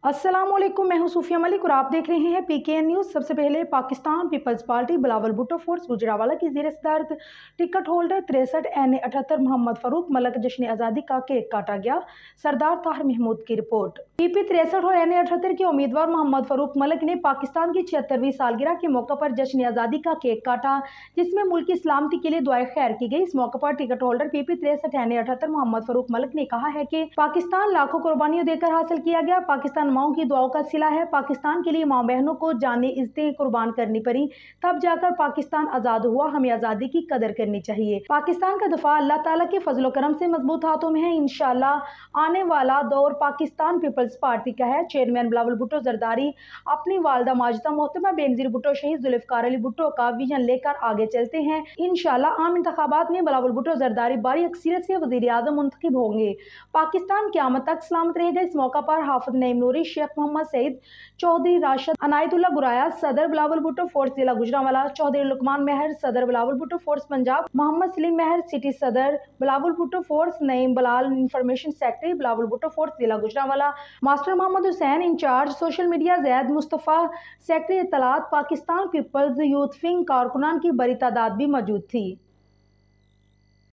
अस्सलाम वालेकुम, मैं हूं सूफिया मलिक और आप देख रहे हैं PKN न्यूज़। सबसे पहले पाकिस्तान पीपल्स पार्टी बिलावल भुट्टो फोर्स गुजरावाला की ज़ेर सदारत ticket holder 63 NA 78 Mohammad Farooq Malik जश्न आज़ादी का केक काटा गया। सरदार ताहिर महमूद की रिपोर्ट। PP 63 और NA 78 के उम्मीदवार मोहम्मद फारूक मलक ने पाकिस्तान की 76वीं सालगिरह के मौके पर जश्न आज़ादी का केक काटा, जिसमें मुल्क की सलामती के लिए दुआए खैर की गई। इस मौके पर ticket holder PP 63 NA 78 Mohammad Farooq Malik ने कहा है कि पाकिस्तान लाखों कुर्बानियों देकर हासिल किया गया। पाकिस्तान माओं की दुआओं का सिला है। पाकिस्तान के लिए माँ बहनों को जाने इज्जतें कुर्बान करनी पड़ी, तब जाकर पाकिस्तान आज़ाद हुआ। हमें आज़ादी की कदर करनी चाहिए। पाकिस्तान का दफा अल्लाह ताला के फजलो करम से मजबूत हाथों में है। इंशाअल्लाह आने वाला दौर पाकिस्तान पीपल्स पार्टी का है। चेयरमैन बिलावल भुट्टो जरदारी अपनी वालदा माजिदा मोहतरमा बेनज़ीर भुट्टो शहीद जुल्फ़िकार अली भुट्टो का विजन लेकर आगे चलते हैं। इंशाअल्लाह आम इंतखाबात में बिलावल भुट्टो जरदारी भारी अक्सरियत से वज़ीर आज़म मुंतखब होंगे। पाकिस्तान क़यामत तक सलामत रहेगा। इस मौका पर हाफिज नईम नूरी, शेख मोहम्मद सईद चौधरी, राशिद अनायतुल्लाह गुराया सदर बिलावल भुट्टो फोर्स जिला गुजरांवाला, चौधरी लुकमान मेहर सदर बिलावल भुट्टो फोर्स पंजाब, मोहम्मद सलीम मेहर सिटी सदर Bilawal Bhutto force, Naeem Bilal information secretary Bilawal Bhutto force जिला Gujranwala, master Muhammad Hussain incharge social media, Zaid Mustafa secretary इत्तलात, पाकिस्तान पीपल्स यूथ विंग कारकुनान की बड़ी तादाद भी मौजूद थी।